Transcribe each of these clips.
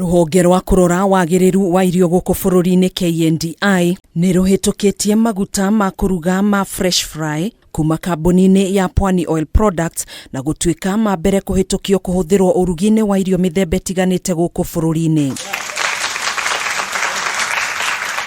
Ruhonge rwa kurora Wagiriru wa irio guku bururi-ini KNDI ni ruhitukitie maguta ma kuruga ma fresh fry kuuma kambuni-ini ya Pwani Oil Products na gutuika ma mbere kuhitukio kuhuthirwo urugi-ini wa irio mithemba itiganite guku bururi-ini.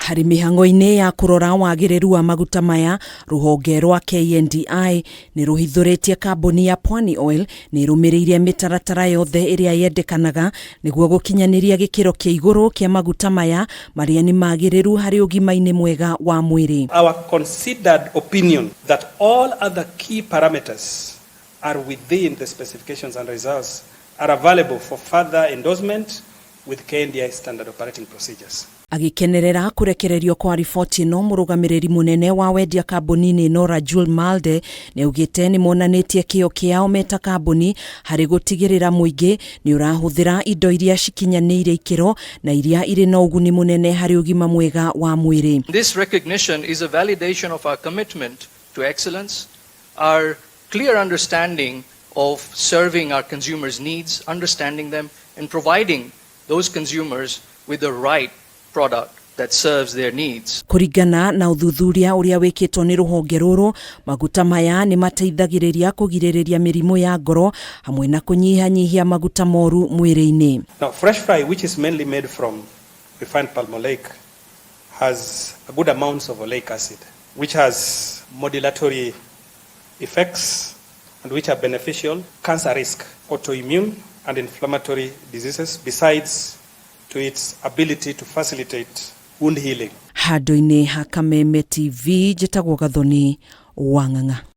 Hari mihango-ini ya kurora Wagiriru wa maguta maya, ruhonge rwa KNDI ni ruhithuritie kambuni ya Pwani Oil ni rumiriire mitaratara yothe iria yendekanaga niguo gukinyaniria gikiro kia iguru kia maguta maya maria ni magiriru hari ugima-ini mwega wa mwiri. Our considered opinion that all other key parameters are within the specifications and results are available for further endorsement with KNDI standard operating procedures. Agikenerera kurekererio kwa riboti no murugamiriri munene wa wendia kambuni-ini no Rajul Malde niaugite ni monanitie kio kiao meta kambuni hari gutigirira muingi ni urahuthira indo iria cikinyaniire ikiro na iria iri na uguni munene hari ugima mwega wa mwiri. This recognition is a validation of our commitment to excellence, our clear understanding of serving our consumers' needs, understanding them and providing those consumers with the right product that serves their needs. Kuringana na uthuthuria uria wikitwo ni ruhonge ruru, maguta maya ni mateithagiriria kugiririria mirimu ya ngoro hamwe na kunyihanyihia maguta moru mwiri-ini. Now fresh fry, which is mainly made from refined palm oleic, has a good amounts of oleic acid which has modulatory effects and which are beneficial cancer risk, autoimmune and inflammatory diseases, besides to its ability to facilitate wound healing. Handu-ini ha Kameme TV, njitagwo Gathoni Wang'ang'a.